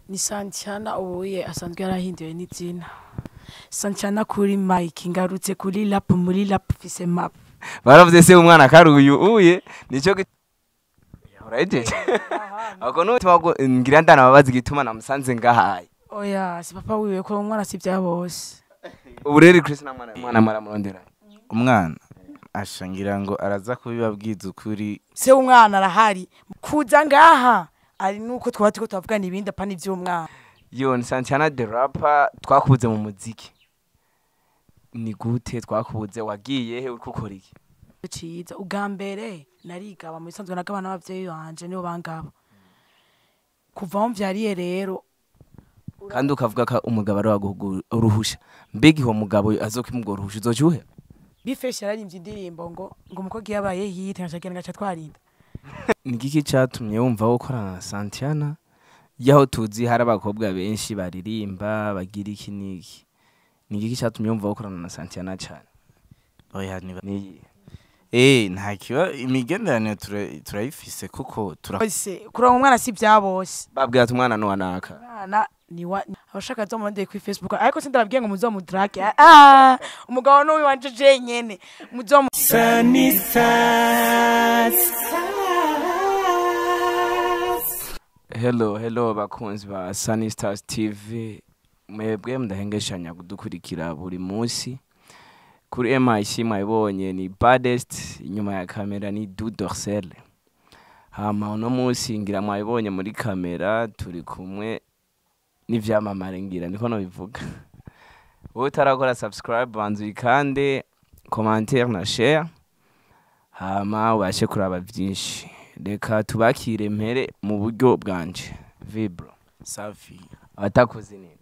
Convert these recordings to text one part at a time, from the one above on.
Ni Senthianna ubuye asanzwe yarahinduye n'izina. Senthianna kuri Mike ngarutse kuri rap muri rap fise map. Baravuze se umwana karuyu uye nico urajeje. Ako n'utuma ngira ndana babazi gituma namusanze ngahaye. Oya si papa wiwe ko umwana si bya bose. Ubureri Chris na mwana maramurondera. Umwana ashangira ngo araza kubibabwiza ukuri. Se umwana arahari kuza ngaha ari nuko twati ko tavugana ibindi apana ivy'umwana. Yo ni Senthianna the rapper twakubuze mu muziki. Ni gute twakubuze wagiye he uriko ukora iki? Ciza ugambere narigaba mu bisanzwe nagabana abavyeyi banje nibo bangaba. Kuva aho mvyariye rero kandi ukavuga ko umugabo ari waguruhusha. Mbega iho mugabo azokimugora ruhusha uzojuhe? Bifesh yararimbye indirimbo ngo umukogi yabaye hit ngashagenda gacha twarinda. Ni giki cyatumye wumva gukorana na Senthianna? Yaho tuzi hari abakobwa benshi baririmba bagira iki niki. Ni giki cyatumye wumva gukorana na Senthianna cyane? Oya ni nta kiba imigenderanire turayifise kuko Ose kuronka umwana si bya bose. Babwira ati umwana no wanaka. Umwana ni wa abashaka zo mundeye kuri Facebook ariko sindababwiye ngo muzomudrake. Umugabo no wanje je nyene muzomu Hello bakunzi ba Sunny Stars TV. Mwebwe mudahengeshanya kudukurikira buri munsi. Kuri MIC mwabonye ni baddest, inyuma ya kamera ni du dorsel. Hama uno munsi ngira mwabonye muri kamera turi kumwe n'ivyamamare ngira niko no bivuga. Wowe utarakora subscribe banzu ikande, commentaire na share. Hama ubashe kuraba byinshi. Reka tubakire mpere mu buryo bwanje. Vibro Safi atakoze nini.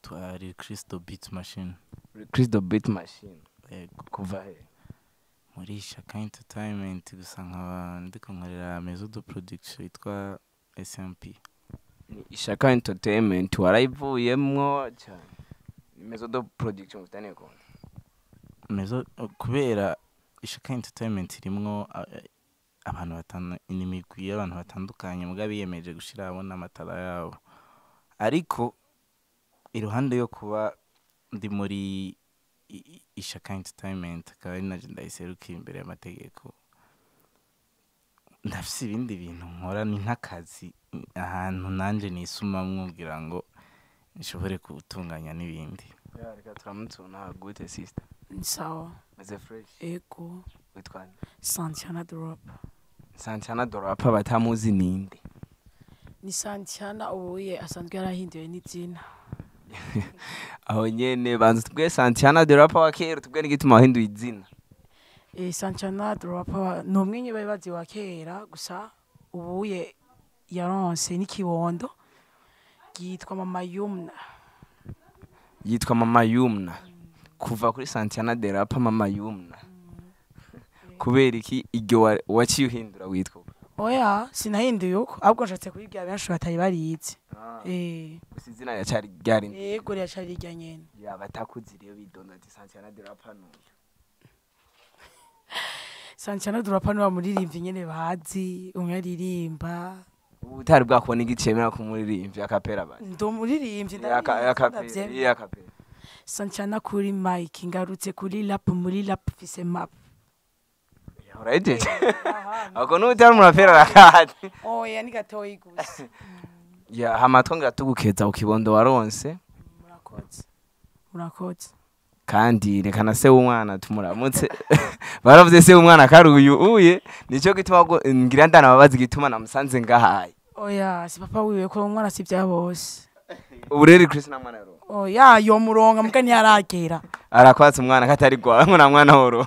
twari Crystal Beat Machine. Crystal Beat Machine. Kuva he? Muri Shaka Entertainment gusa nkaba ndiko nkorera Maison de Production yitwa SMP. Shaka Entertainment warayivuyemwo cyane. Maison de Production utane ko. Maison kubera Shaka Entertainment irimwo abantu inimigwi y'abantu batandukanye mugabe biyemeje gushira abona amatara yabo. Ariko iruhande yo kuba ndi muri Shaka Entertainment akaba naje ndayiserukira imbere y'amategeko, ndafise ibindi bintu nkora ni nk'akazi ahantu nanje nisuma mwugira ngo nshobore gutunganya n'ibindi. Reka turamutuna gute sister. sawa. Meze fresh. Ego Witwane Senthianna the rapper. Senthianna the rapper batamuzi ninde. Ni Senthianna ubuye asanzwe yarahinduye n'izina. Aho nyene banzu tubwe Senthianna the rapper wa kera tubwe n'igituma wahinduye izina. Senthianna the rapper no mwenye bayibazi wa kera gusa ubuye yaronse n'ikibondo yitwa Mama Yumna. Yitwa Mama Yumna. Kuva kuri Senthianna the rapper Mama Yumna. Kubera iki iryo waciye uhindura witwa? Oya sinahinduye uko ahubwo nshatse kubibwira benshi batari barize. Gusa izina yacari ryari. Yego ryacari rya nyene. Ya batakuziriyo bidonda ati Senthianna the rapper no. Senthianna the rapper no muririmbyi nyene bazi umwaririmba. Utari bwakubona igicemera ku muririmbyi akapera basi. Ndo muririmbyi akapera. Senthianna kuri Mike ngarutse kuri rap muri rap fise map. Urajeje. Ako n'utari murapera rakati. Oya ni gatoyi gusa. Ya hamatwa ngatugukeza ukibondo waronse. Murakoze. Kandi reka na se w'umwana tumuramutse. Baravuze se umwana karuyu uye nico gituma ngira ndana babazi gituma namusanze ngahaye. Oya si papa wiwe ko umwana si bya bose. Ubureri Chris na mwana ro. Oya yo muronga mugani yaragera. Arakwatsa umwana katari gwa na mwana horo.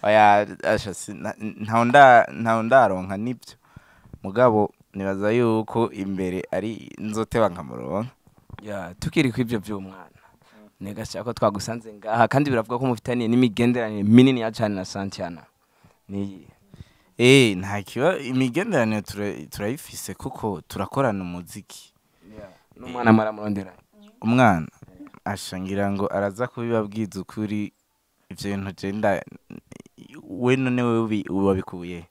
Oya ashasi nta ndaronka nibyo. Mugabo nibaza yuko imbere ari nzoteba nkamuronka. Ya tukiri kw'ibyo by'umwana. Nega cyako twagusanze ngaha kandi biravuga ko mufitaniye n'imigenderanire minini ya cyane na Senthianna. Ni nta kiba imigenderanire turayifise kuko turakorana umuziki. N'umwana maramurondera. Umwana ashangira ngo araza kubibabwiza ukuri ivyo bintu je we none wewe wabikuye.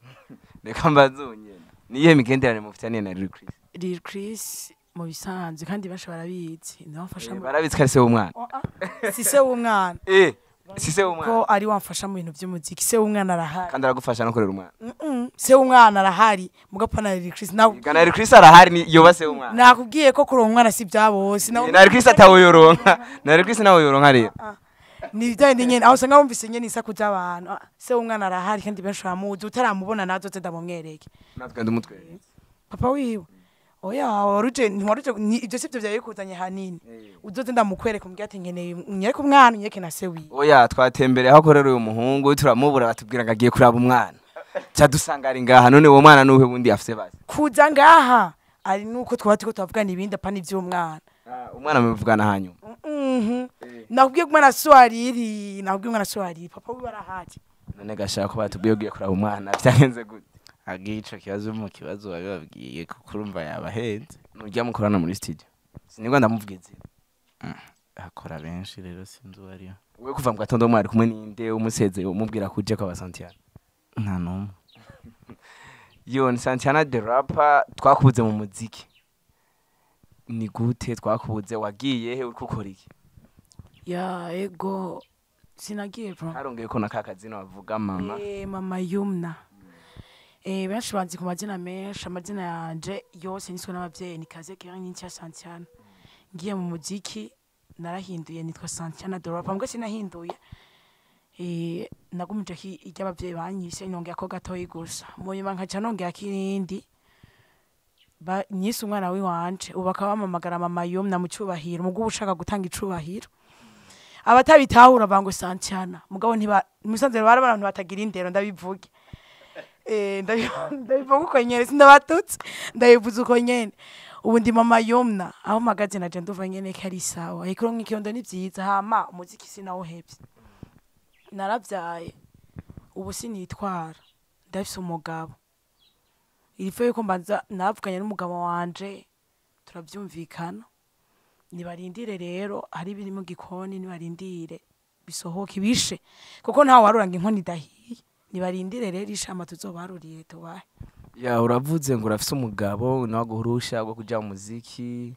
Reka mbazunye. Niye migenderanire mufitaniye na Lil Chris. Lil Chris mu bisanzwe kandi benshi barabizi ndamufasha barabitse ko ari se w'umwana si se w'umwana si se w'umwana ko ari wamfasha mu bintu by'umuziki se w'umwana arahari kandi aragufasha no kurera umwana se w'umwana arahari mugapana Eri Chris Gana Eri Chris arahari yoba se w'umwana nakubwiye ko kuri umwana si byabose na Eri Chris atawoyoronka na Eri Chris nawe yoronka rero ni byandi nyene aho sanga wumvise nyene isaku by'abantu se w'umwana arahari kandi benshi bamuzi utaramubona nazo ndamumwereke natwe ndumutwe papa wiwe oya waruje ibyo sibyo byaye kuzanye hanini uzoze ndamukwereka umbwira ati nkeneye nyereka umwana nyereke na se wiwe oya twatembereye aho korera uyu muhungu turamubura batubwira ngo agiye kuraba umwana cha dusanga ari ngaha none uwo mwana nuhe bundi afise base kuza ngaha ari nuko twatiko twavugana ibindi apana ivy'umwana umwana muvugana hanyuma nakubwiye ko umwana soariri papa wiwe arahari none gashaka ko batubwiye ugiye kuraba umwana byagenze gute agico kibazo mu kibazo bababwiye kuko urumva yabahenze nurya mukorana muri studio sinigwa ndamuvugize akora benshi rero sinzi wariyo we kuva mu gatondo mwari kumwe ninde umuseze umubwira kuje kwa Senthianna nta numwe yo ni Senthianna the rapper twakubuze mu muziki ni gute twakubuze wagiye he uriko ukora iki ya ego sinagiye bro harongeye ko nakakazina bavuga mama mama Yumna benshi banzi ku mazina menshi amazina yanje yose niswe n'abavyeyi ni kaze kera nyinshi ya Senthianna ngiye mu muziki narahinduye nitwa Senthianna the rapper mbwa sinahinduye nagumije ki iry'abavyeyi banyise nongeye ko gatoyi gusa mu nyuma nkaca nongeye kirindi nyise umwana wiwanje ubaka bamamagara mama Yumna mu cyubahiro mugabo ushaka gutanga icubahiro abatabitahura bango Senthianna mugabo musanze bara abantu batagira indero ndabivuge ndabivuga uko nyene sindabatutse ndabivuze uko nyene ubu ndi mama Yumna aho magaze naje nduva nyene kari sawa ikiro nk'ikiyondo ni byiza hama umuziki sinawuhebye naravyaye ubu sinitwara ndafise umugabo irife yuko mbanza navuganye n'umugabo wanje turavyumvikana nibarindire rero hari biri mu gikoni nibarindire bisohoka ibishe kuko ntawe waruranga inkoni dahiye nibarindire rero ishama tuzobaruriye tubahe ya uravuze ngo urafise umugabo naguhurusha gwo kuja mu muziki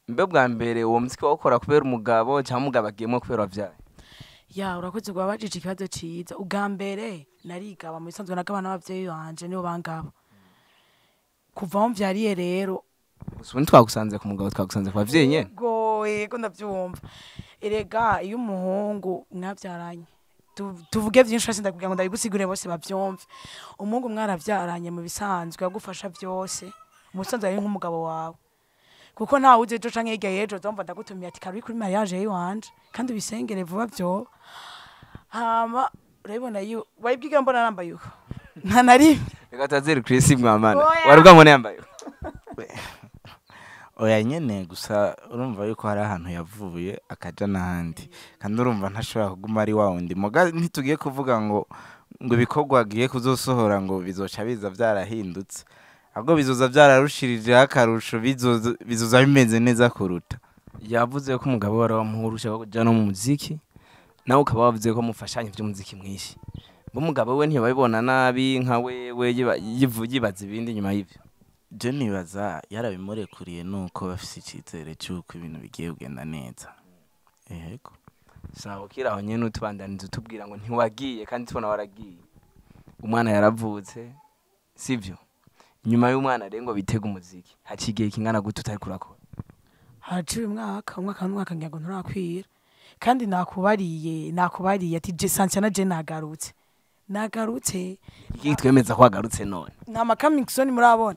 mbe bwa mbere uwo muziki wakora kubera umugabo cyangwa umugabo agiyemo kubera wavyaye ya urakoze gwa bajije ikibazo ciza ubwa mbere narigaba mu bisanzwe nagabana n'abavyeyi banje nibo bangaba kuva aho mvyariye rero usundi twagusanze ku mugabo twagusanze ku bavyeyi nyene yego ndavyumva erega iyo umuhungu mwavyaranye tuvuge byinshi hasi ndakubwira ngo ndabigusigure bose bavyumve umuhungu mwaravyaranye mu bisanzwe yagufasha byose umusanzwe ari nk'umugabo wawe kuko nta uje ejo canke hirya y'ejo uzumva ndagutumiye ati kari kuri mariage yiwanje kandi ubisengere vuba vyoba hama urabibona iyo wayibwiga mbona nambaye uko nta nari reka tazeri Chris mwamana warubwamo yambaye oya nyene gusa urumva yuko hari ahantu yavuye akaja n'ahandi kandi urumva ntashobora kuguma ari wawundi muga ntitugiye kuvuga ngo ibikorwa agiye kuzosohora ngo bizoca biza vyarahindutse ahubwo bizoza vyararushirije akarusho bizoza bimeze neza kuruta yavuze ko umugabo wari wamuhurusha kuja no mu muziki nawe ukaba wavuze ko mufashanye by'umuziki mwinshi umugabo we ntiyabibona nabi nka wewe yibaza ibindi nyuma y'ivyo je nibaza yarabimurekuriye nuko bafise icizere cy'uko ibintu bigiye kugenda neza yego sawa kiraho nyene utubandaniza utubwira ngo ntiwagiye kandi tubona waragiye umwana yaravutse sivyo nyuma y'umwana rero ngo bitega umuziki hacigiye kingana gute utari kurakora haciye umwaka ngiye ngo nturakwira kandi nakubariye ati je Senthianna je nagarutse iki twemeza ko wagarutse none nta makamixon murabona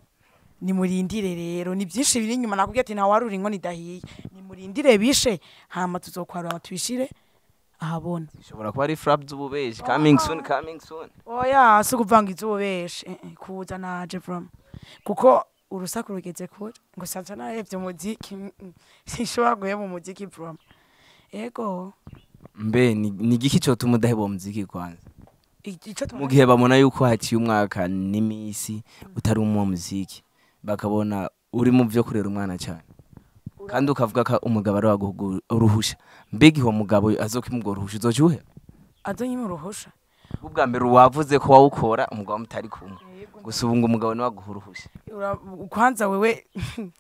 nimurindire rero ni byinshi biri nyuma nakubwiye ati nta warura inkoni dahiye nimurindire bishe hama tuzokwarura twishire ahabona ishobora kuba ari frap z'ububeshi coming soon oya so kuvanga izubeshi kuza naje from kuko urusaku rugeze kure ngo Senthianna yevye muziki sishobora guheba umuziki from ego mbe ni giki cyo tumudahebo muziki kwanza mu gihe bamona yuko haciye umwaka n'imisi utari mu muziki bakabona uri mu byo kurera umwana cyane kandi ukavuga ko umugabo ari waguruhusha mbega iho mugabo azokimugora uruhusha uzocyuhe azonyimuruhusha ubwa mbere wavuze ko wawukora umugabo mutari kumwe gusa ubu ngo umugabo niwe aguhuruhusha kwanza wewe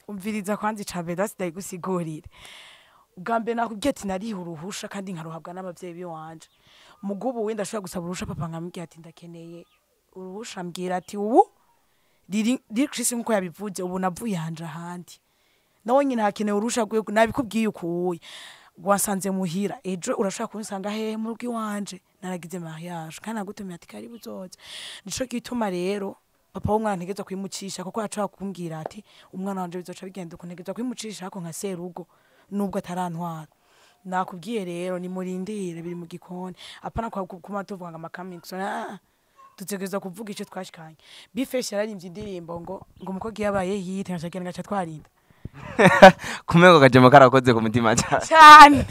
umviriza kwanza icambere dasidaye gusigurire ubwa mbere nakubwiye ati nariha uruhusha kandi nkaruhabwa n'abavyeyi biwanje mugubu wenda ashobora gusaba uruhusha papa nkamubwira ati ndakeneye uruhusha ambwira ati ubu riri Chris nkuko yabivuze ubu navuye hanje ahandi nawe nyine hakeneye uruhusha rwe nabikubwiye ukuye wasanze muhira ejo urashaka kunsanga he mu rugo iwanje naragize mariage kandi nagutumye ati karibu uzoze nico gituma rero papa w'umwana ntegeza kwimucisha kuko yaca kumbwira ati umwana wanje bizoca bigenda uko ntegeza kwimucisha ako nka serugo nubwo atarantwara nakubwiye rero ni murindire biri mu gikoni apana kwa kuma tuvuga ngo amakamixo tutegeza kuvuga ico twashikanye bifesh yararimbye indirimbo ngo umukogi yabaye hit nkashagenda gacha twarinda kumego kajemo karakoze ku mutima cyane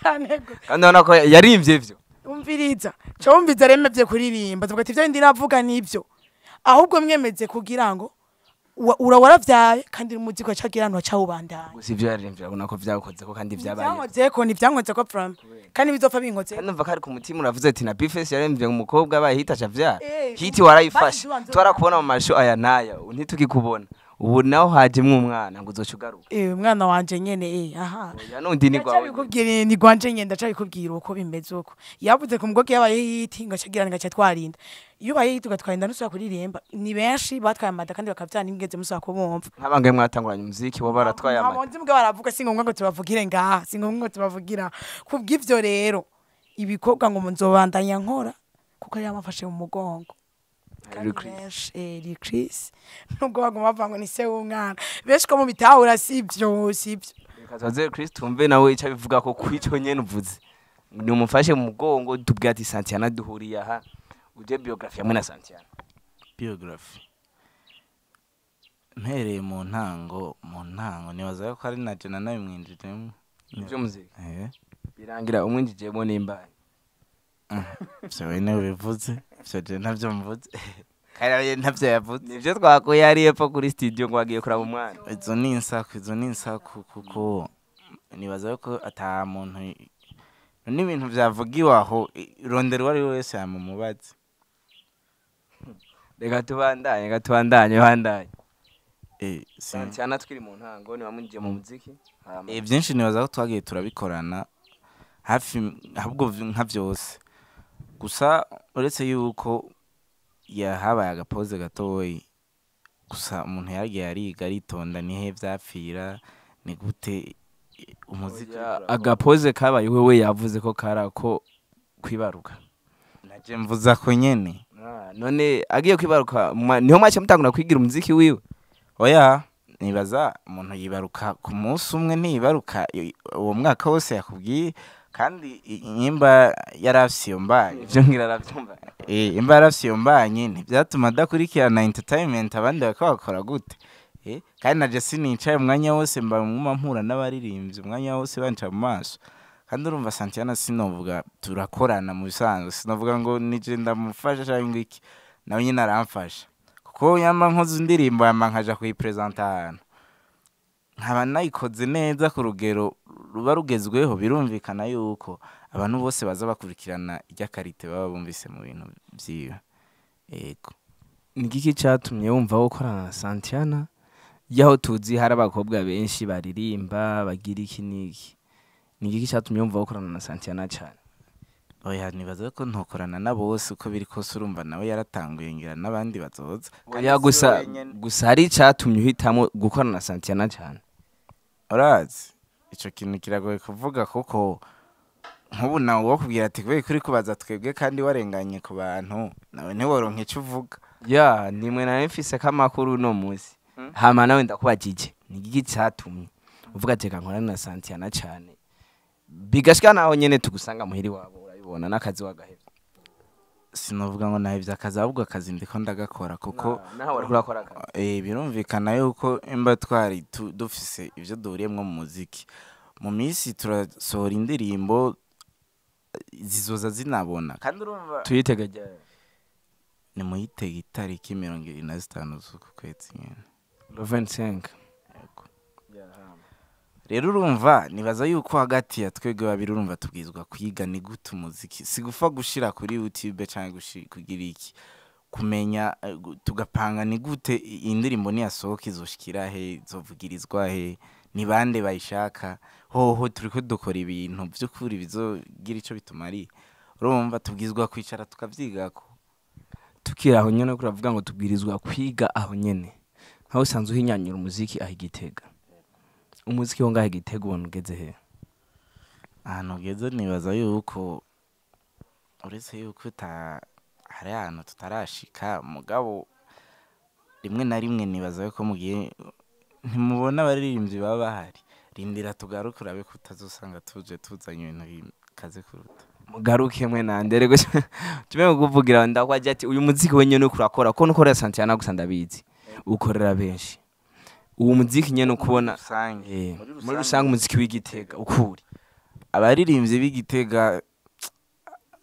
kandi ubona ko yarimvye ivyo umviriza cyo umviza remevye kuririmba tuvuga ati ivyo ndi navuga nivyo ahubwo mwemeze kugira ngo waravyaye kandi umuziko acagira no acawubandanya gusa ivyo yarimvye ubona ko vyakoze ko kandi vyabaye nivyankoze ko from kandi bizopfa binkoze kandi umva kari ku mutima uravuze ati na bifes yarimvye umukobwa abaye hit acavyara hit warayifashe twarakubona mu masho aya naya ntitukikubona ubu naho hajemwe umwana ngo uzocugaruka umwana wanje nyene aha ya nundi ni gwawe bikubwira ni gwanje nyene ndacabikubwira uko bimeze uko yavuze ku mugoke yabaye hit ngacagira ngaca twarinda iyo baye hit ugatwarinda nusubira kuririmba ni benshi batwaye amada kandi bakavyana ingeze musaba ko bumva nkabangaye mwatanguranye umuziki wo baratwaye amada abonzi mbwa baravuga singombwa ngo tubavugire ngaha singombwa ngo tubavugira kubw'ivyo rero ibikorwa ngo nzobandanya nkora kuko yamafashe mu mugongo Chris nubwo baguma bavango ni se w'umwana benshi ko mu bitahura sivyo kazaze Chris tumve nawe ica bivuga ko kwico nyene uvuze ni umufashe mu mugongo tubwira ati Senthianna duhuriye aha uje biography hamwe na Senthianna biography mpereye mu ntango nibaza ko ari na jena nawe mwinjijemo ivyo muziki birangira umwinjijemo nimbaye vyo wene bivuze vyo je ntavyo mvuze kandi ntavyo yavuze nivyo twakoye ari epfo kuri studio ngo wagiye kuraba umwana izo ni insaku kuko nibaza ko ata muntu n'ibintu vyavugiwe aho rondera wari wese yamumubaze reka tubandanye bandanye Senthianna twiri mu ntango ni wamujije mu muziki byinshi nibaza ko twagiye turabikorana hafi ahubwo nka vyose gusa uretse yuko yahabaye agapoze gatoyi gusa umuntu yagiye ariga aritonda nihe vyapfira ni gute umuziki agapoze kabaye wewe yavuze ko karako kwibaruka naje mvuza ko nyene none agiye kwibaruka niho make mutangura kwigira umuziki wiwe oya nibaza umuntu yibaruka ku munsi umwe ntiyibaruka uwo mwaka wose yakubwiye kandi imba yarafisiyo mbanye ivyo ngira aravyumva imba yarafisiyo mbanye ntivyatuma adakurikirana entertainment abandi bakabakora gute kandi naje sinicaye umwanya wose mba mpura n'abaririmbyi umwanya wose banca mu maso kandi urumva Senthianna sinovuga turakorana mu bisanzwe sinovuga ngo nije ndamufasha cyangwa iki nawe nyine aramfasha kuko yamba nkoze indirimbo yamba nkaja kuyipresenta ahantu nkaba nayikoze neza ku rugero ruba rugezweho birumvikana yuko abantu bose baza bakurikirana iryakarite baba bumvise mu bintu vyiwe yego ni giki catumye wumva wo korana na Senthianna yaho tuzi hari abakobwa benshi baririmba bagira iki niki ni giki catumye wumva wo korana na Senthianna cyane oya nibaza ko ntokorana na bose uko biri kose urumva nawe yaratanguye ngira n'abandi bazoza oya gusa hari catumye uhitamo gukorana na Senthianna cyane urazi ico kintu kiragoye kuvuga kuko nk'ubu nawe wo kubwira ati kubera kuri kubaza twebwe kandi warenganye ku bantu nawe ntiworonke ico uvuga nimwe nawe mfise kamakuru no musi hama nawe ndakubajije ni giki catumye uvuga ati kankorana na Senthianna cyane bigashika naho nyene tugusanga muhiri wabo urabibona nakazi wagahebye sinovuga ngo nahevye akazi ahubwo akazi ndiko ndagakora kuko naho wari kurakora akazi birumvikana yuko imba twari dufise ivyo duhuriyemwo mu muziki mu minsi turasohora indirimbo zizoza zinabona kandi urumva tuyitegajya ni muyitega itariki 25 z'uku kwezi nyene 25 rero urumva nibaza yuko hagati ya twebwe babiri urumva tubwizwa kwiga ni gute umuziki sigufa gushira kuri YouTube cyangwa kugira iki kumenya tugapanga ni gute indirimbo ni yasohoka izoshikira he zovugirizwa he ni bande bayishaka hoho turiko dukora ibintu by'ukuri bizogira ico bitumari urumva tubwizwa kwicara tukavyigako tukira aho nyene kuravuga ngo tubwirizwa kwiga aho nyene nkaho usanzwe uhinyanyura umuziki aho Igitega umuziki wo ngaho Igitega ubona ugeze he ahantu ugeze nibaza yuko uretse yuko hari ahantu tutarashika mugabo rimwe na rimwe nibaza yuko mugiye ntimubona abaririmbyi baba bahari rindira tugaruke urabe ko utazosanga tuzanye ibintu bikaze kuruta mugaruke mwe nandere gose tume kuvugira ndakwaje ati uyu muziki wenyene ukurakora ko nukorera Senthianna gusa ndabizi ukorera benshi uwo muziki nyene ukubona muri rusange umuziki w'Igitega ukuri abaririmbyi b'Igitega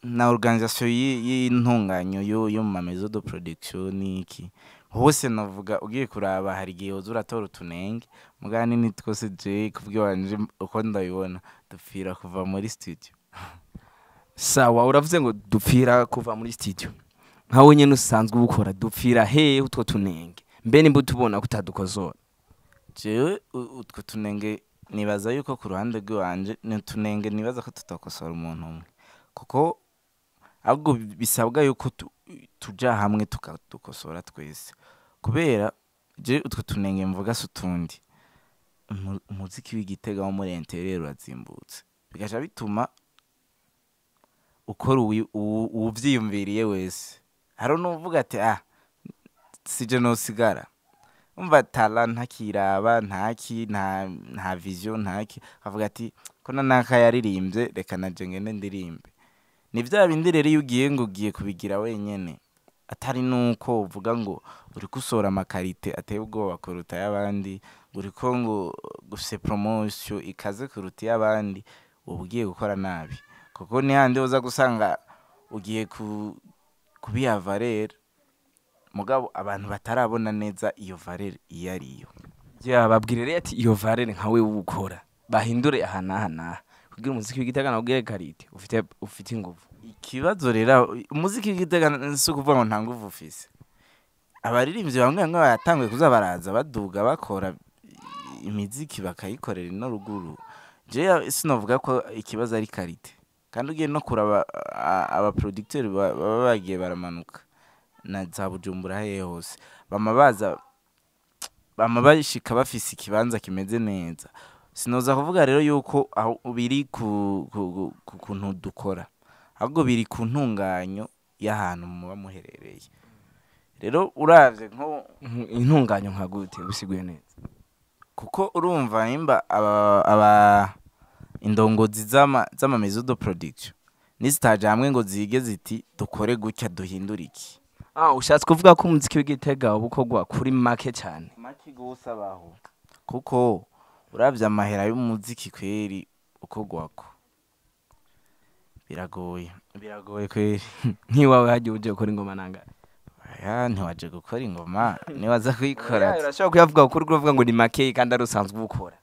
na organisation y'intunganyo yo mu mamezo de production iki hose navuga ugiye kuraba hari gihe uzuratora utunenge mugani ni twose je kuvuga wanje uko ndabibona dupfira kuva muri studio sawa uravuze ngo dupfira kuva muri studio nkawe nyene usanzwe ubukora dupfira he utwo tunenge mbe nimba tubona kutadukozora jewe utwo tunenge nibaza yuko ku ruhande rwanje ni tunenge nibaza ko tutakosora umuntu umwe kuko ahubwo bisabwa yuko tuja hamwe tukadukosora twese kubera je utwo tunenge mvuga sutundi umuziki w'Igitega wo muri interieur urazimbutse bigaca bituma ukora uvyiyumviriye wese haro nuvuga ati sije no sigara umva talent ntakiraba nta vision ntaki avuga ati ko nanaka yaririmbye reka naje ngene ndirimbe ni vya bindi rero yugiye ngo ugiye kubigira wenyene atari nuko uvuga ngo uri kusora amakarite ateye ubwoba kuruta y'abandi uri ko ngo gufise promotion ikaze kuruta y'abandi ubugiye gukora nabi kuko ni handi uza gusanga ugiye kubiya valeur mugabo abantu batarabona neza iyo valeur iyo ariyo babwirere ati iyo valeur nkawe ubukora bahindure ahana kugira umuziki w'Igitega nabwire karite ufite ingufu ikibazo rero umuziki w'Igitega nso kuvuga ngo nta nguvu ufise abaririmbyi bamwe ngo batanguye kuzabaraza baduga bakora imiziki bakayikorera ino ruguru je sinovuga ko ikibazo ari karite kandi ugiye no kuraba aba producteur baba bagiye baramanuka na za Bujumbura hose bama bashika bafise ikibanza kimeze neza sinoza kuvuga rero yuko aho biri ku kuntu dukora ahubwo biri ku ntunganyo y'ahantu muba muherereye rero uravye nko intunganyo nka gute usiguye neza kuko urumva imba aba indongozi z'ama maison de production nisitaje hamwe ngo zige ziti dukore gutya duhindura iki ushatse kuvuga ko umuziki w'Igitega ubukogwa kuri make cyane make gusa baho kuko uravye amahera y'umuziki kweri ukogwako biragoye kweri ntiwawe hagiye uje gukora ingoma nanga ntiwaje gukora ingoma niwaza kuyikora urashobora kuyavuga kuri kuvuga ngo ni make kandi ari usanzwe ubukora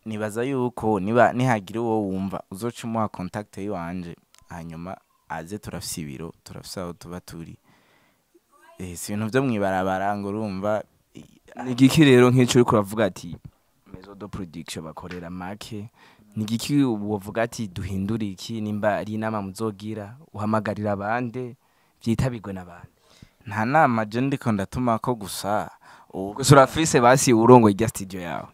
nibaza yuko nihagira uwo wumva uzoca umuha contact yiwanje hanyuma aze turafise ibiro turafise aho tuba turi si ibintu byo mwibarabara ngo urumva ni giki rero nk'ico uriko uravuga ati maison de production bakorera make ni giki uvuga ati duhindura iki nimba ari inama muzogira uhamagarira abande vyitabirwe n'abandi nta nama je ndiko ndatuma ko gusa urafise basi urongo irya studio yawe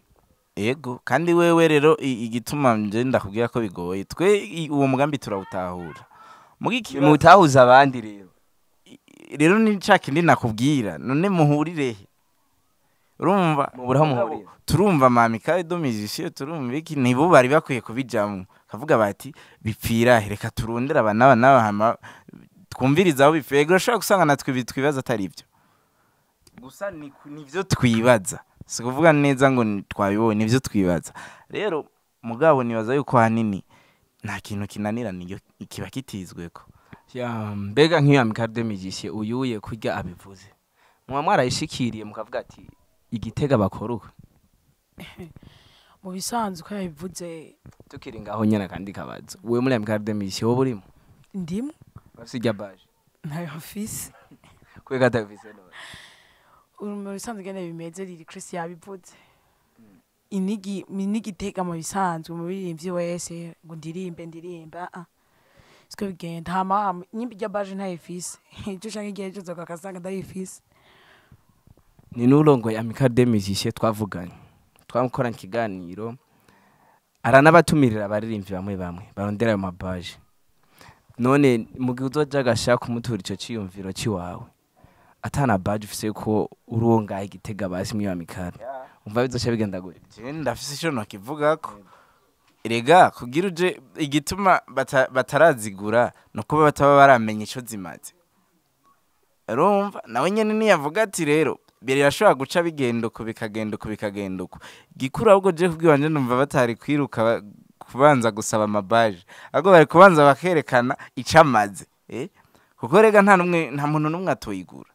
ego kandi wewe rero igituma nje ndakubwira ko bigoye twe uwo mugambi turawutahura mugiki mutahuza abandi rero ni cakindi nakubwira none muhurire urumva turumva mamikaye do musicien turumva iki nibo bari bakwiye kubijamwe kavuga bati bipfira reka turondera abana hama twumviriza aho bifego urashobora gusanga natwe bitwibaza atari byo gusa nivyo twibaza sikuvuga neza ngo twabibonye nivyo twibaza rero mugabo nibaza yuko hanini nta kintu kinanira niyo kiba kitizweko mbega nk'iyo amikade musicien uyuye kurya abivuze mwa mwarayishikiriye mukavuga ati Igitega bakoruka mu bisanzwe ko yabivuze tukiri ngaho nyene kandi kabazo wewe muri Amicale de Mission wowe urimo ndimo bafise irya baje ntayo office kwega atavise no mu bisanzwe gene bimeze riri Chris yabivuze inigitega mu bisanzwe mu biririmbyi wese ngo ndirimba siko bigenda hama nyimbi rya baje ntayo office icyo ushaka igihe cyose ukakasanga ndayo office ni n'urongoye Amicale de Mission twavuganye twamukorana ikiganiro aranabatumirira abaririmbyi bamwe barondera ayo mabaje none mu gihe uzoja agashaka kumutura ico ciyumviro ciwawe atana baje ufise ko urongaye igitega basi mwiyo Amicale umva bizoca bigenda gute je ndafise ico nokivugako erega kugira uje igituma batarazigura no kuba bataba baramenye ico zimaze urumva nawe nyene niyavuga ati rero birashobora guca bigenda uko bikagenda uko gikuru ahubwo je kubwiwanje numva batari kwiruka kubanza gusaba amabaje ahubwo bari kubanza bakerekana icamaze kuko rega nta muntu numwe atoyigura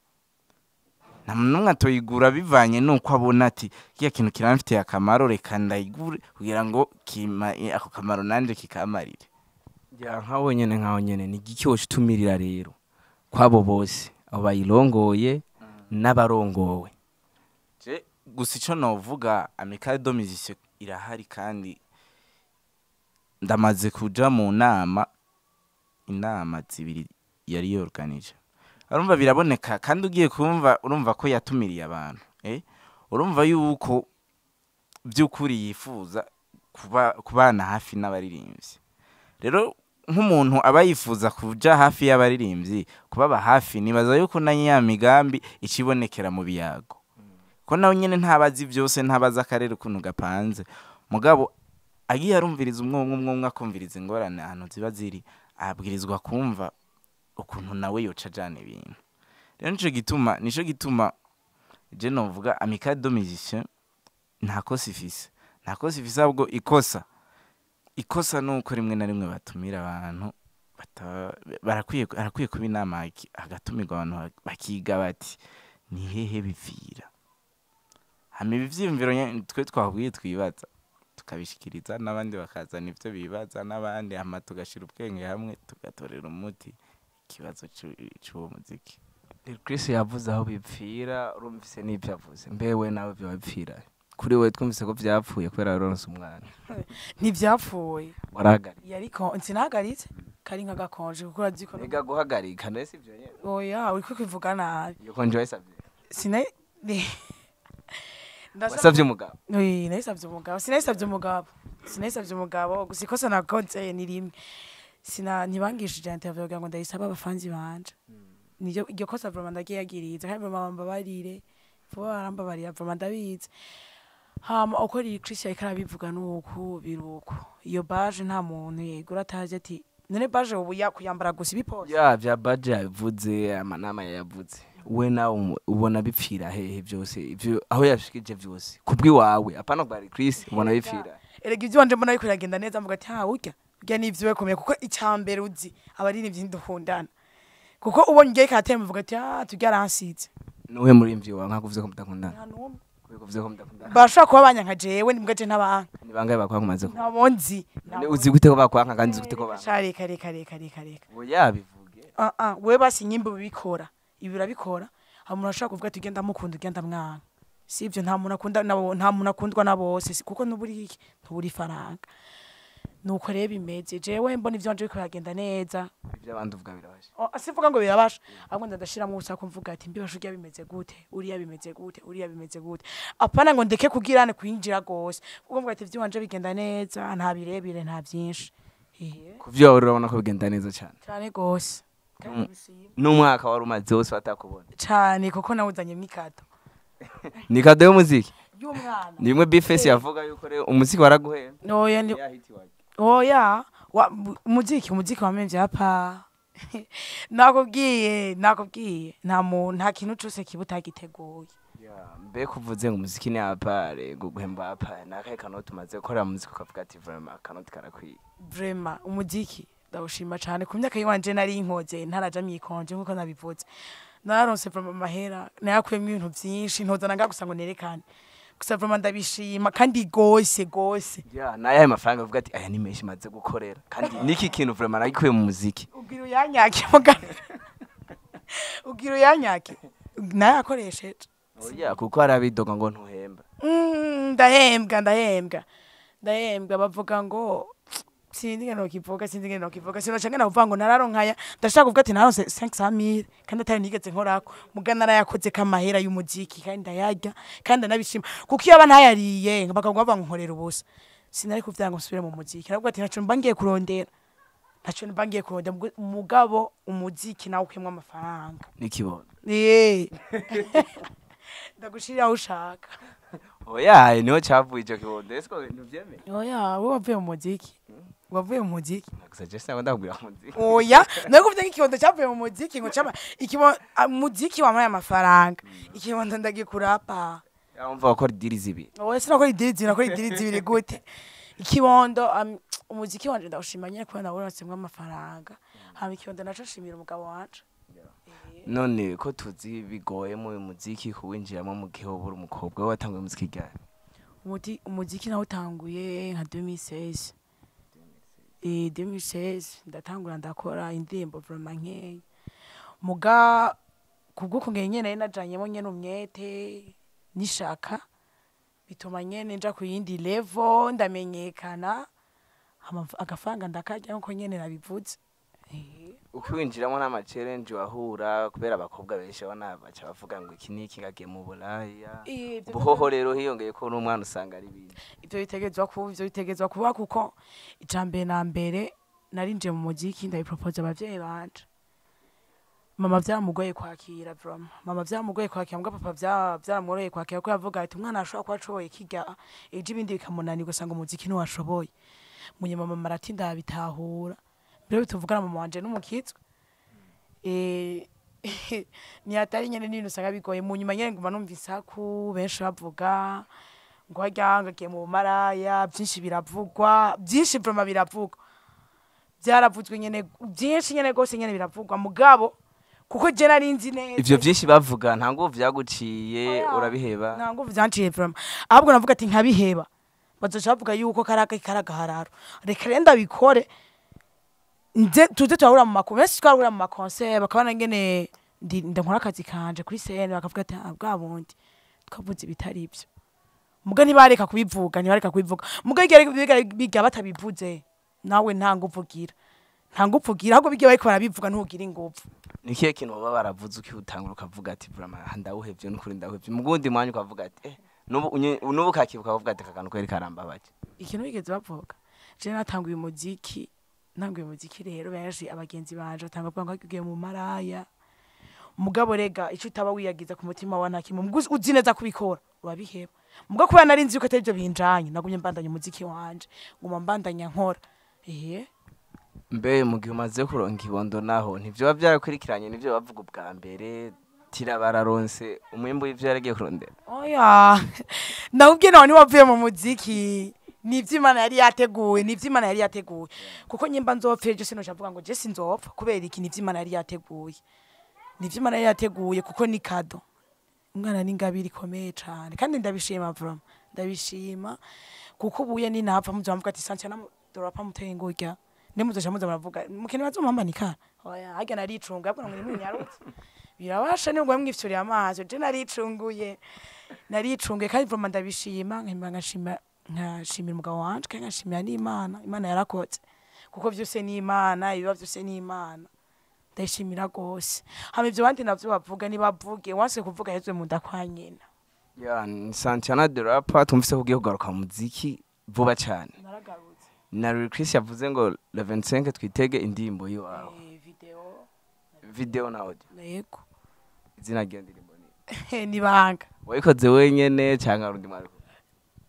nta muntu numwe atoyigura bivanye nuko abona ati kiya kintu kiramfitiye akamaro reka ndayigure kugira ngo ako kamaro nanje kikamarire ya nkaho nyene ni gikyoje tumirira rero kwabo bose abo bayirongoye n'abarongowe je gusa ico novuga Amicale de Mission irahari kandi ndamaze kuja mu inama zibiri yari yorganije urumva biraboneka kandi ugiye kumva urumva ko yatumiriye abantu urumva yuko by'ukuri yifuza kubana hafi n'abaririmbyi rero nk'umuntu aba yifuza kuja hafi y'abaririmbyi kubaba hafi nibaza yuko na ya migambi ikibonekera mu biyago ko nawe nyene ntabazi byose ntabazi akarere ukuntu gapanze mugabo agiye arumviriza umwe akumviriza ingorane ahantu ziba ziri abwirizwa kumva ukuntu nawe yoca jana ibintu rero nico gituma je novuga Amicale de Mission nta kosa ifise ahubwo ikosa nuko rimwe na rimwe batumira abantu barakwiye kuba inama hagatumirwa abantu bakiga bati ni hehe bivira hama ivyiyumviro twe twahubwiye twibaza tukabishikiriza n'abandi bakazana ivyo bibaza n'abandi hama tugashira ubwenge hamwe tugatorera umuti ikibazo c'uwo muziki Chris yavuze aho bipfira urumvise n'ibyo yavuze mbewe nawe byo bipfira kuri we twumvise ko vyapfuye kubera yaronse umwana ntivyapfuye warahagaritse yariko nsinahagaritse kari nka gakonje kuko uraziko ega guhagarika ndetse ivyo nyene oya uriko kwivuga nabi iyo konje wayisavye sine wasavye umugabo sinayisavye umugabo gusa ikosa nakoze ni rimwe ntibangishije interview kugira ngo ndayisaba abafanzi banje niyo iryo kosa vraiment ndagiye yagiriza kandi vraiment bambabarire vuba barambabarira vraiment ndabizi hama uko ri Chris yariko bivuga nuko biruko iyo baje nta muntu yegura ataje ati none baje ubu yakuyambara gusa ibipoza ya vya baje yavuze amanama yavuze we nawe ubona bipfira hehe byose ivyo aho yashikije byose kubwi wawe apana bari Chris ubona bipfira erega ivyo wanje mbona ariko iragenda neza mvuga ati ha urya n'ivyo wekomeye kuko icyambere uzi abari n'ivyo ndukundana kuko ubonye ngiye katemba mvuga ati tujya ransize nuwe muri mvyo wa nkakuvuze ko mudakundana kuvuze ko mudakundana bashaka kuba banyanka jewe ni mgaje ntabanka ni bangaye bakwankumaze ko ntabonzi uzi gute ko bakwanka kandi uzi gute ko banka reka bo yabivuge we basinyimba bibikora ibi birabikora umuntu ashaka kuvuga ati genda mukunda ugenda mwanka sivyo nta muntu akundwa na bose kuko nuburi iki ntuburi faranga nuko reba imeze jewe mbona ivyo nje bikagenda neza ivyo abantu uvuga birabasha asivuga ngo birabasha ahubwo ndadashiramo ubusa ko mvuga ati mbibasha urya bimeze gute uriya bimeze gute apana ngo ndeke kugirane kwinjira gose kuko mvuga ati ivyo wanje bigenda neza nta birebire nta byinshi kuvyo urabona ko bigenda neza cyane gose n'umwaka wari umaze wose batakubona cyane kuko nawuzanye mwikato ni kado y'umuziki y'umwana nimwe bifesi yavuga yuko rero umuziki waraguhera oya ni oya umuziki wamevye apa nakubwiye nta kintu cyose kibutagiteguye mbe kuvuze ngo umuziki ni apare guhemba apare nakaye kanoti umaze gukora muziki ukavuga ati vraiment kanoti karakwiye vraiment umuziki ndawushima cyane ku myaka yiwanje nari inkoze ntaraja myikonje nkuko nabivuze nararonse vraiment amahera nayakuyemo ibintu byinshi ntozana ngagusa ngo nerekane gusa vraiment ndabishima kandi gose ya naye mafaranga uvuga ati aya ni menshi maze gukorera kandi niki kintu vraiment nagikuye mu muziki ugira uyanyake mugana ugira uyanyake naye akoresheje oya kuko arabidoga ngo ntuhemba ndahembwa bavuga ngo sinzi ngeno kivuga sinoca ngena kuvuga ngo nararonkaya ndashaka kuvuga ati naronse 500,000 kandi atari nigeze nkorako mugana narayakoze kamahera y'umuziki kandi ndayarya kandi nabishima kuko iyo abana hayariye bakagwa bankorera ubusa sinari kuvyanga nsubire mu muziki nabwo ati naco mbangiye kurondera umugabo umuziki nawe ukemwa amafaranga nikibono ndagushirira aho ushaka oya niho cavuye ico kibondo esko ntuvyemeye oya wowe wavuye mu muziki nakusuggest ngo ndabwira muziki oya nako kuvuga ikibondo cyavuye mu muziki ngo chama muziki wamaye amafaranga ikibondo ndagikurapa yumva ko diri zibi oya sinakora idiri zibiri gute ikibondo umuziki wanje ndawushimanye ko naburonsemwe amafaranga hama ikibondo naco shimira umugabo wanje none ko tuzi bigoye mu muziki kuwinjiramo mu gihe ubura umukobwa watanguye muziki ryari umuziki nawo utanguye nka 2016 ndatangura ndakora indirimbo vraiment nkeya muga kubwo nyene najanyemo nyene umwete nishaka bituma nyene nja ku yindi level ndamenyekana agafaranga ndakarya nko nyene nabivuze ukwinjiramo n'ama challenge wahura kubera abakobwa benshi abana baca bavuga ngo iki niki ngagiye mu Bulaya buhoho rero hiyongeye ko n'umwana usanga ari ibintu ivyo bitegezwa kuba kuko ijambe na mbere narinje mu muziki ndabipropose abavyeyi banje mama vyamugoye kwakira mbwa papa vyaramworoheye kwakira ko yavuga ati umwana ashobora kuba ashoboye kiga ejo ibindi bikamunanirwa usanga umuziki ntiwashoboye munyuma mama aratinda bitahura mbere bituvugana mama wanje n'umukitswe ni atari nyene n'ibintu usanga bigoye mu nyuma nyene nguma numva isaku benshi bavuga ngo haryangagiye mu maraya byinshi biravugwa byinshi vraiment biravugwa byaravuzwe nyene byinshi nyene gose nyene biravugwa mugabo kuko je narinzi neza ivyo byinshi bavuga nta nguvu vyaguciye urabiheba nta nguvu vyanciye vraiment ahubwo navuga ati nkabiheba bazoca bavuga yuko karagahararo reka renda bikore tuze turahura mu makonse twahura mu makonse bakabana ngene ndankora akazi kanje kuri scene bakavuga ati bwabundi twavuze bitari ibyo muga ntibareka kubivuga muga biga batabivuze nawe nta nguvugira ahubwo bigiye bariko barabivuga ntugira inguvu nikiye kintu baba baravuze ukihutangura ukavuga ati vraiment ndawuhevye n'ukuri ndawuhevye mugundi mwanya ukavuga ati nubu kakibuka ukavuga ati kakanu kweri karambabaje ikintu bigeze bavuga je natanguye umuziki rero benshi abagenzi banje batanga bwa ngagiye mu maraya mugabo rega ico utaba wiyagiza ku mutima wa ntakimwe uzi neza kubikora urabiheba muga kuba narinzi yuko atari byo binjanye nagumye mbandanya umuziki wanje nguma mbandanya nkora mbe mu gihe umaze kuronka ibondo naho ntivyo byarakurikiranye nivyo bavuga ubwa mbere tirabararonse umwimbo w'ivyo yaragiye kurondera oya ndahubwiye nawe niwavuye mu muziki nivy'Imana yari yateguye kuko nyimba nzopfe je sino cavuga ngo je sinzopfa kubera iki nivy'Imana yari yateguye kuko ni kado umwana n'ingabire ikomeye cyane kandi ndabishima vraiment kuko ubuye ni napfa muzavuga ati Senthianna dorapa muteye ngurya nemuzoja baravuga mukene bazompamanika oya hajya naricunga bwo ngo nimunyarutse birabasha ni ngo mwifyuriye amaso je naricunguye kandi vraiment ndabishima nkashimira umugabo wanje kandi nkashimira n'Imana yarakotse kuko byose ni Imana ibiba byose ni Imana ndashimira gose hama ivyo bandi navyo bavuga nibavuge wanse kuvuga hezwe mu ndakwanyena ni Senthianna the rapper tumvise ko ugiye kugaruka muziki vuba cyane naragarutse na Chris yavuze ngo le 25 twitege indirimbo yiwawe video na audio yego izina ry'indirimbo ni nibanga wayikoze wenyene cyangwa rundi mwari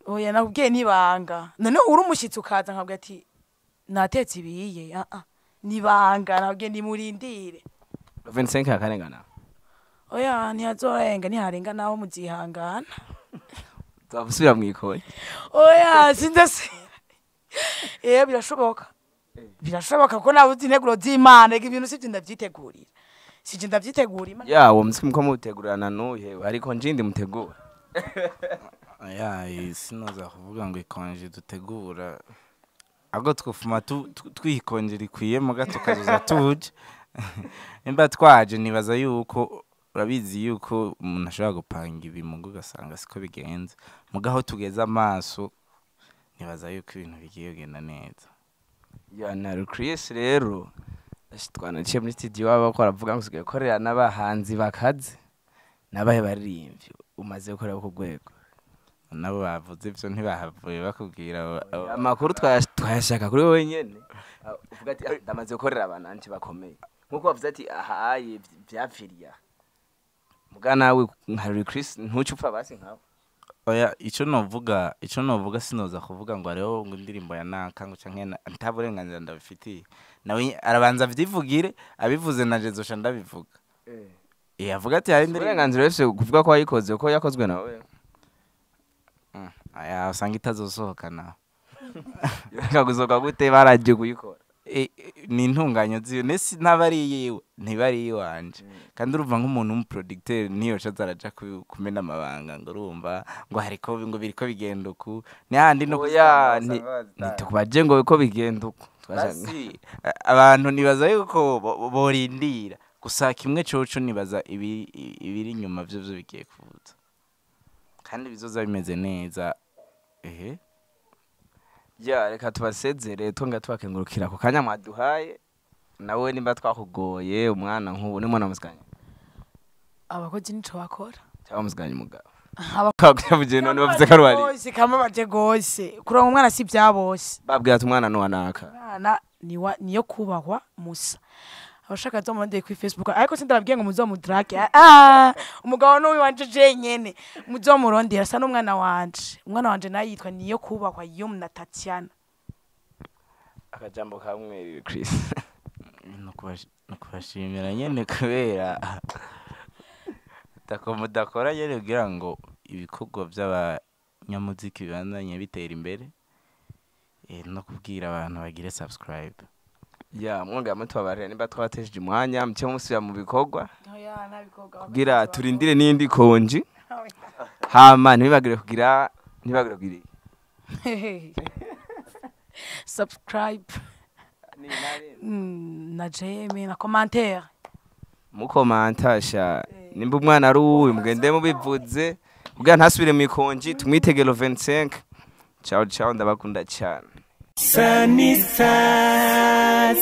oya nakubwiye nibanga none uri umushitsi ukaza nkabwa ati natetse ibiye nibanga nabwiye ndimurindire 25 akarengana oya ntihazorenga ntiharenga naho muzihangana tuzabusubira mwikoye oya sinzase birashoboka ko nawe uzi integuro z'Imana ibintu sivyo ndavyitegurira ya uwo muziki muko mutegurana n'uhe ariko njindi mutegura aya sinoza kuvuga ngo ikonje dutegura ahubwo twufuma twikonje rikwiye mu gato kazoza tuje nimba twaje nibaza yuko urabizi yuko umuntu ashobora gupanga ibimugo ugasanga siko bigenze mugaho tugeze amaso nibaza yuko ibintu bigiye kugenda neza. Ya na Chris rero twanaciye muri studio bakora avuga ngo usigaye korera n'abahanzi bakaze nabahe baririmbyi umaze gukora ku rwego nabo bavuze ivyo ntibahavuye bakubwira amakuru twashaka kuri wowe nyene uvuga ati ndamaze gukorera abananti bakomeye nkuko bavuze ati ahaye byapfiriya muga nawe nka Chris ntucupfa basi nkawe. Oya ico novuga sinoza kuvuga ngo ariho ngo indirimbo ya naka ngo canke nta burenganzira ndabifitiye nawe arabanza vyivugire abivuze naje zosha ndabivuga avuga ati hari uburenganzira wese kuvuga ko yayikoze ko yakozwe nawe aya usanga itazosohoka nawe yakagusohoka gute baraje kuyikora ni intunganyo ziyo nesi ntibari iwanje kandi urumva nk'umuntu w'umuproducteur niyo zaraja kumena amabanga ngo urumva ngo hariko ngo biriko bigenda uku n'ahandi no nitukubaje ngo ko bigenda uku abantu nibaza yuko borindira gusa kimwe coco nibaza ibiri inyuma byo bigiye kuvuza kandi bizoza bimeze neza ya reka tubasezere tunga twakengurukira ko kanya mwaduhaye nawe nimba twakugoye umwana nk'ubu ni mwana musikanye abakozi nico bakora cyangwa musikanye umugabo abakabuje none bavuze ko ari bose kamabaje gose kuronka umwana si byabose babwira ati umwana no wanaka umwana niyo kubahwa musa abashaka zo monde ku Facebook ariko sindababwiye ngo muzo mudrake umugabo no wanje jenyene muzo murondera sa n'umwana wanje nayo yitwa niyo kubahwa yumna Senthianna akajambo kamwe Chris no kubashimira nyene kubera mudakora nyene kugira ngo ibikorwa by'abanyamuziki bibandanye bitera imbere no kubwira abantu bagire subscribe. Ya mwanga mutwabare nimba twateje umwanya mcye musubira mu bikorwa kugira turindire n'indi konji hama ntibagire kugira subscribe na jeme na commentaire mu commentasha nimba umwana ari uyu mugende mubivuze kugira ntasubire mu konji tumwitegero 25. Ciao ndabakunda cyane. Sunny Stars.